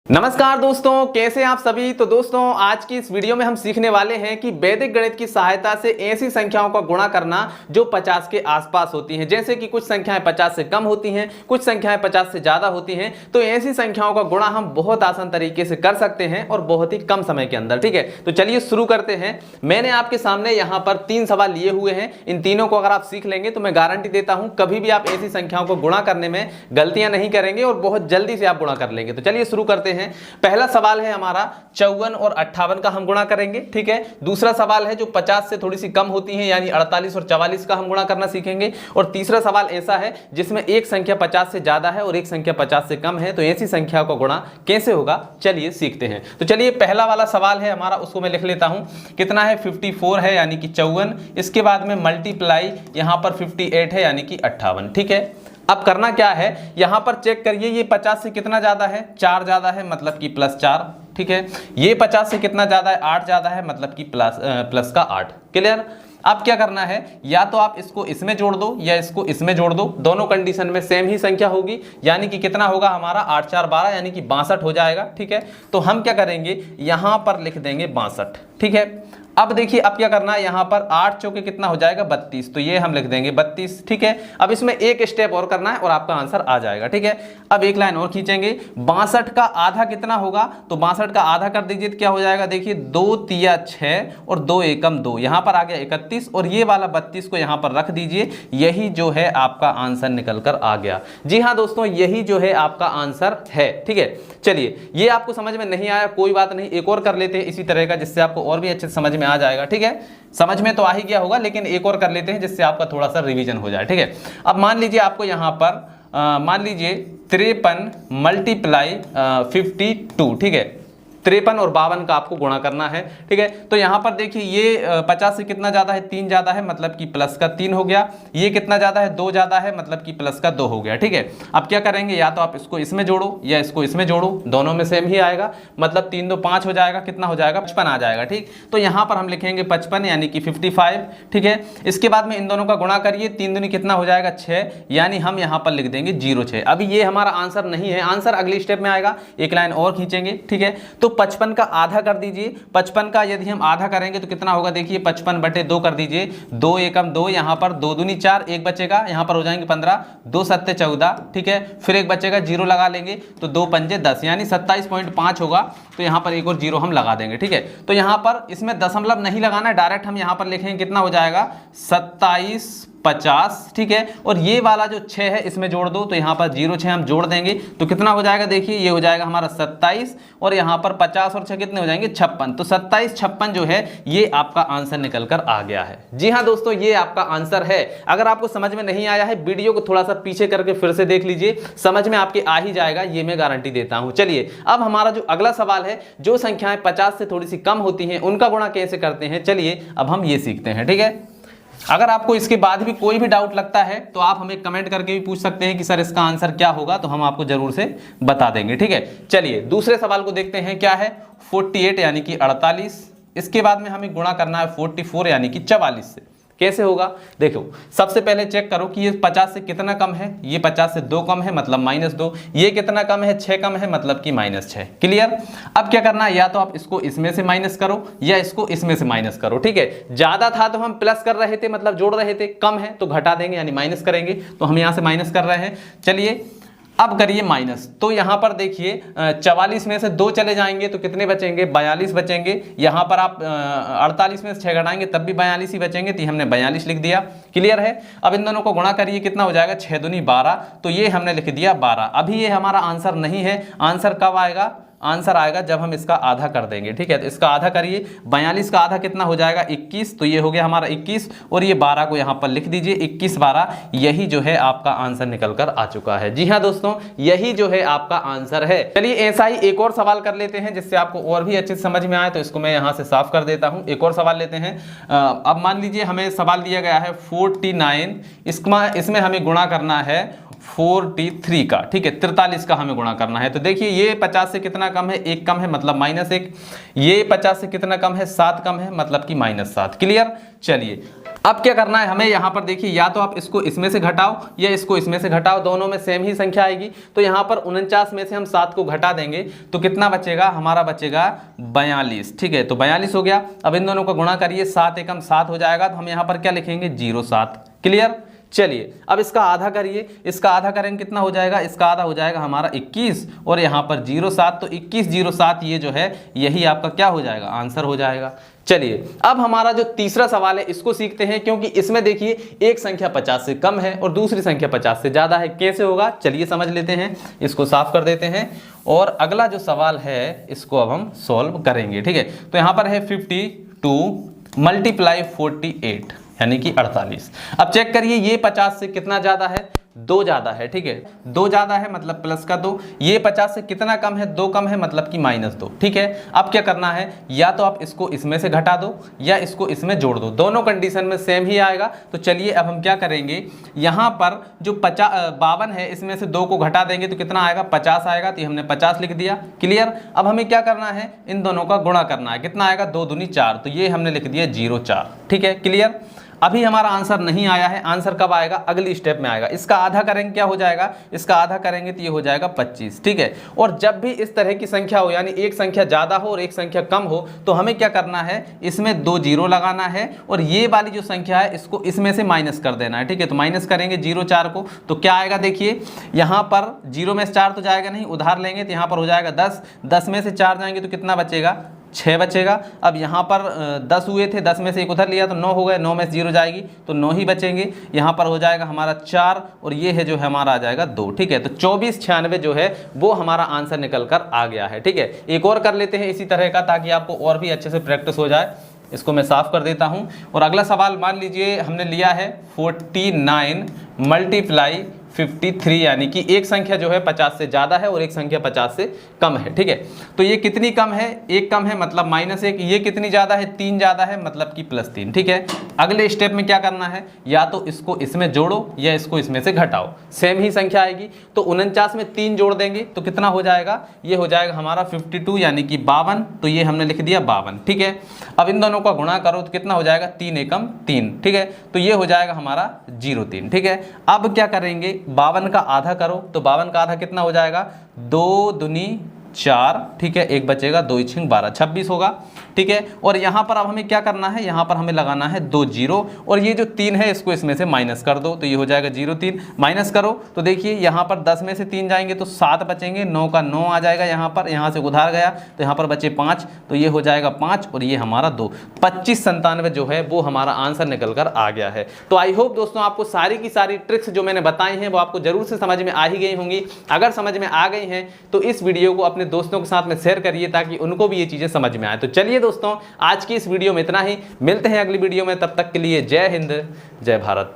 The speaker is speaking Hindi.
नमस्कार दोस्तों, कैसे आप सभी। तो दोस्तों आज की इस वीडियो में हम सीखने वाले हैं कि वैदिक गणित की सहायता से ऐसी संख्याओं का गुणा करना जो 50 के आसपास होती हैं। जैसे कि कुछ संख्याएं 50 से कम होती हैं, कुछ संख्याएं 50 से ज्यादा होती हैं। तो ऐसी संख्याओं का गुणा हम बहुत आसान तरीके से कर सकते हैं और बहुत ही कम समय के अंदर। ठीक है, तो चलिए शुरू करते हैं। मैंने आपके सामने यहाँ पर 3 सवाल लिए हुए हैं। इन तीनों को अगर आप सीख लेंगे तो मैं गारंटी देता हूं कभी भी आप ऐसी संख्याओं को गुणा करने में गलतियां नहीं करेंगे और बहुत जल्दी से आप गुणा कर लेंगे। तो चलिए शुरू करते हैं। पहला सवाल है हमारा 54 और 58 का हम गुणा करेंगे। ठीक है, दूसरा सवाल है जो 50 से थोड़ी सी कम होती है यानी 48 और 44 का हम गुणा करना सीखेंगे। और तीसरा सवाल ऐसा है जिसमें एक संख्या 50 से ज्यादा है और एक संख्या 50 से कम है। तो ऐसी संख्या का गुणा कैसे होगा चलिए सीखते हैं। तो चलिए पहला वाला सवाल है हमारा, उसको मैं लिख लेता हूं। कितना है 54 है यानी कि 54। इसके बाद में मल्टीप्लाई यहां पर 58 है यानी कि 58। ठीक है, अब करना क्या है, यहां पर चेक करिए ये 50 से कितना ज्यादा है, 4 ज्यादा है मतलब कि +4। ठीक है, ये 50 से कितना ज्यादा है, 8 ज्यादा है मतलब कि प्लस का 8। क्लियर। अब क्या करना है, या तो आप इसको इसमें जोड़ दो या इसको इसमें जोड़ दो, दोनों कंडीशन में सेम ही संख्या होगी। यानी कि कितना होगा हमारा 8 4 12 यानी कि 62 हो जाएगा। ठीक है, तो हम क्या करेंगे यहां पर लिख देंगे 62। ठीक है, अब देखिए अब क्या करना है, यहां पर 8 चौके कितना हो जाएगा 32, तो ये हम लिख देंगे 32। ठीक है, अब इसमें एक स्टेप और करना है और आपका आंसर आ जाएगा। ठीक है, अब एक लाइन और खींचेंगे। 62 का आधा कितना होगा, तो 62 का आधा कर दीजिए तो क्या हो जाएगा, देखिए 2 तिया 6 और 2 एकम 2, यहां पर आ गया 31 और ये वाला 32 को यहां पर रख दीजिए। यही जो है आपका आंसर निकल कर आ गया। जी हाँ दोस्तों, यही जो है आपका आंसर है। ठीक है, चलिए ये आपको समझ में नहीं आया कोई बात नहीं, एक और कर लेते हैं इसी तरह का जिससे आपको और भी अच्छे से समझ में आ जाएगा। ठीक है, समझ में तो आ ही गया होगा लेकिन एक और कर लेते हैं जिससे आपका थोड़ा सा रिवीजन हो जाए। ठीक है, अब मान लीजिए आपको यहां पर मान लीजिए 53 मल्टीप्लाई 52। ठीक है, 53 और 52 का आपको गुणा करना है। ठीक है, तो यहां पर देखिए ये 50 से कितना ज्यादा है, 3 ज्यादा है मतलब कि प्लस का 3 हो गया। ये कितना ज्यादा है, 2 ज्यादा है मतलब कि प्लस का 2 हो गया। ठीक है, अब क्या करेंगे, या तो आप इसको इसमें जोड़ो या इसको इसमें जोड़ो, दोनों में सेम ही आएगा। मतलब 3 2 5 हो जाएगा, कितना हो जाएगा 55 आ जाएगा। ठीक, तो यहां पर हम लिखेंगे 55 यानी कि 55। ठीक है, इसके बाद में इन दोनों का गुणा करिए, 3 दूनी कितना हो जाएगा 6 यानी हम यहां पर लिख देंगे 06। अभी ये हमारा आंसर नहीं है, आंसर अगली स्टेप में आएगा। एक लाइन और खींचेंगे। ठीक है, तो 55 का आधा कर दीजिए। 55 का यदि हम आधा करेंगे तो कितना होगा, देखिए 55/2 कर दीजिए। 2 एकम 2, यहां पर 2 दूनी 4, एक बचेगा, यहां पर हो जाएंगे 15, 2 सत्ते 14। ठीक है, फिर एक बचेगा, 0 लगा लेंगे तो 2 पंजे 10 यानी 27.5 होगा। तो यहां पर एक और 0 हम लगा देंगे। ठीक है, तो यहां पर इसमें दशमलव नहीं लगाना, डायरेक्ट हम यहां पर लिखेंगे कितना हो जाएगा 2750। ठीक है, और ये वाला जो 6 है इसमें जोड़ दो, तो यहां पर 06 हम जोड़ देंगे तो कितना हो जाएगा, देखिए ये हो जाएगा हमारा 27 और यहां पर 50 और 6 कितने हो जाएंगे 56। तो 27 56 जो है ये आपका आंसर निकल कर आ गया है। जी हाँ दोस्तों, ये आपका आंसर है। अगर आपको समझ में नहीं आया है वीडियो को थोड़ा सा पीछे करके फिर से देख लीजिए, समझ में आपके आ ही जाएगा, ये मैं गारंटी देता हूं। चलिए अब हमारा जो अगला सवाल है, जो संख्याएं 50 से थोड़ी सी कम होती हैं उनका गुणा कैसे करते हैं, चलिए अब हम ये सीखते हैं। ठीक है, अगर आपको इसके बाद भी कोई भी डाउट लगता है तो आप हमें कमेंट करके भी पूछ सकते हैं कि सर इसका आंसर क्या होगा, तो हम आपको जरूर से बता देंगे। ठीक है, चलिए दूसरे सवाल को देखते हैं। क्या है 48 यानी कि 48। इसके बाद में हमें गुणा करना है 44 यानी कि 44 से। कैसे होगा, देखो सबसे पहले चेक करो कि ये 50 से कितना कम है, ये 50 से 2 कम है मतलब -2। ये कितना कम है, 6 कम है मतलब कि -6। क्लियर। अब क्या करना है, या तो आप इसको इसमें से माइनस करो या इसको इसमें से माइनस करो। ठीक है, ज्यादा था तो हम प्लस कर रहे थे मतलब जोड़ रहे थे, कम है तो घटा देंगे यानी माइनस करेंगे। तो हम यहां से माइनस कर रहे हैं। चलिए अब करिए माइनस, तो यहां पर देखिए 44 में से 2 चले जाएंगे तो कितने बचेंगे, 42 बचेंगे। यहां पर आप 48 में से 6 घटाएंगे तब भी 42 ही बचेंगे, तो हमने 42 लिख दिया। क्लियर है। अब इन दोनों को गुणा करिए, कितना हो जाएगा 6 दूनी 12, तो ये हमने लिख दिया 12। अभी ये हमारा आंसर नहीं है, आंसर कब आएगा, आंसर आएगा जब हम इसका आधा कर देंगे। ठीक है, तो इसका आधा करिए, 42 का आधा कितना हो जाएगा 21, तो ये हो गया हमारा 21 और ये 12 को यहाँ पर लिख दीजिए 21 12। यही जो है आपका आंसर निकल कर आ चुका है। जी हाँ दोस्तों, यही जो है आपका आंसर है। चलिए ऐसा ही एक और सवाल कर लेते हैं जिससे आपको और भी अच्छे से समझ में आए। तो इसको मैं यहाँ से साफ कर देता हूँ। एक और सवाल लेते हैं। अब मान लीजिए हमें सवाल दिया गया है 49, इसमें हमें गुणा करना है 43 का, ठीक है, 43 का हमें गुणा करना है। तो देखिए ये 50 से कितना कम है, 1 कम है मतलब -1, ये 50 से कितना कम है, 7 कम है मतलब कि -7। क्लियर। चलिए अब क्या करना है हमें, यहाँ पर देखिए या तो आप इसको इसमें से घटाओ या इसको इसमें से घटाओ, दोनों में सेम ही संख्या आएगी। तो यहाँ पर 49 में से हम 7 को घटा देंगे तो कितना बचेगा, हमारा बचेगा 42, ठीक है। तो 42 हो गया। अब इन दोनों का गुणा करिए, 7 एकम 7 हो जाएगा, तो हम यहाँ पर क्या लिखेंगे, 07। क्लियर। चलिए अब इसका आधा करिए, इसका आधा करेंगे कितना हो जाएगा, इसका आधा हो जाएगा हमारा 21 और यहाँ पर 07, तो 2107 ये जो है यही आपका क्या हो जाएगा, आंसर हो जाएगा। चलिए अब हमारा जो तीसरा सवाल है इसको सीखते हैं, क्योंकि इसमें देखिए एक संख्या 50 से कम है और दूसरी संख्या 50 से ज्यादा है। कैसे होगा चलिए समझ लेते हैं, इसको साफ कर देते हैं और अगला जो सवाल है इसको अब हम सॉल्व करेंगे। ठीक है, तो यहाँ पर है 52 मल्टीप्लाई 48 यानी कि 48। अब चेक करिए ये 50 से कितना ज्यादा है, 2 ज्यादा है। ठीक है, 2 ज्यादा है मतलब प्लस का 2, ये 50 से कितना कम है, 2 कम है मतलब कि -2। ठीक है, अब क्या करना है, या तो आप इसको इसमें से घटा दो या इसको इसमें जोड़ दो, दोनों कंडीशन में सेम ही आएगा। तो चलिए अब हम क्या करेंगे, यहाँ पर जो 52 है इसमें से 2 को घटा देंगे तो कितना आएगा, 50 आएगा। तो ये हमने 50 लिख दिया। क्लियर। अब हमें क्या करना है, इन दोनों का गुणा करना है, कितना आएगा, 2 दूनी 4, तो ये हमने लिख दिया 04। ठीक है, क्लियर। अभी हमारा आंसर नहीं आया है, आंसर कब आएगा, अगली स्टेप में आएगा। इसका आधा करेंगे क्या हो जाएगा, इसका आधा करेंगे तो ये हो जाएगा 25। ठीक है, और जब भी इस तरह की संख्या हो यानी एक संख्या ज्यादा हो और एक संख्या कम हो तो हमें क्या करना है, इसमें 2 जीरो लगाना है और ये वाली जो संख्या है इसको इसमें से माइनस कर देना है। ठीक है, तो माइनस करेंगे 04 को तो क्या आएगा, देखिए यहाँ पर 0 में से 4 तो जाएगा नहीं, उधार लेंगे तो यहाँ पर हो जाएगा 10, 10 में से 4 जाएंगे तो कितना बचेगा, 6 बचेगा। अब यहाँ पर 10 हुए थे, 10 में से एक उधर लिया तो 9 हो गए, 9 में से 0 जाएगी तो 9 ही बचेंगे। यहाँ पर हो जाएगा हमारा 4 और ये है जो है हमारा आ जाएगा 2। ठीक है, तो 2496 जो है वो हमारा आंसर निकल कर आ गया है। ठीक है, एक और कर लेते हैं इसी तरह का ताकि आपको और भी अच्छे से प्रैक्टिस हो जाए। इसको मैं साफ कर देता हूँ और अगला सवाल मान लीजिए हमने लिया है 49 मल्टीप्लाई 53 यानी कि एक संख्या जो है 50 से ज्यादा है और एक संख्या 50 से कम है। ठीक है, तो ये कितनी कम है, 1 कम है मतलब -1, ये कितनी ज्यादा है, 3 ज्यादा है मतलब कि +3। ठीक है, अगले स्टेप में क्या करना है, या तो इसको इसमें जोड़ो या इसको इसमें से घटाओ, सेम ही संख्या आएगी। तो 49 में 3 जोड़ देंगे तो कितना हो जाएगा, ये हो जाएगा हमारा 52 यानी कि 52, तो ये हमने लिख दिया 52। ठीक है, अब इन दोनों का गुणा करो तो कितना हो जाएगा, 3 एकम 3। ठीक है, तो ये हो जाएगा हमारा 03। ठीक है, अब क्या करेंगे, 52 का आधा करो तो 52 का आधा कितना हो जाएगा, 2 दूनी 4। ठीक है, एक बचेगा, 2 6 12, 26 होगा। ठीक है, और यहाँ पर अब हमें क्या करना है, यहाँ पर हमें लगाना है 2 जीरो और ये जो 3 है इसको इसमें से माइनस कर दो तो ये हो जाएगा 03। माइनस करो तो देखिए यहाँ पर 10 में से 3 जाएंगे तो 7 बचेंगे, 9 का 9 आ जाएगा, यहाँ पर यहाँ से उधार गया तो यहाँ पर बचे 5 तो ये हो जाएगा 5 और ये हमारा 2। 2597 जो है वो हमारा आंसर निकल कर आ गया है। तो आई होप दोस्तों आपको सारी की सारी ट्रिक्स जो मैंने बताई हैं वो आपको जरूर से समझ में आ ही गई होंगी। अगर समझ में आ गई हैं तो इस वीडियो को अपने दोस्तों के साथ में शेयर करिए ताकि उनको भी ये चीजें समझ में आए। तो चलिए दोस्तों आज की इस वीडियो में इतना ही, मिलते हैं अगली वीडियो में, तब तक के लिए जय हिंद जय भारत।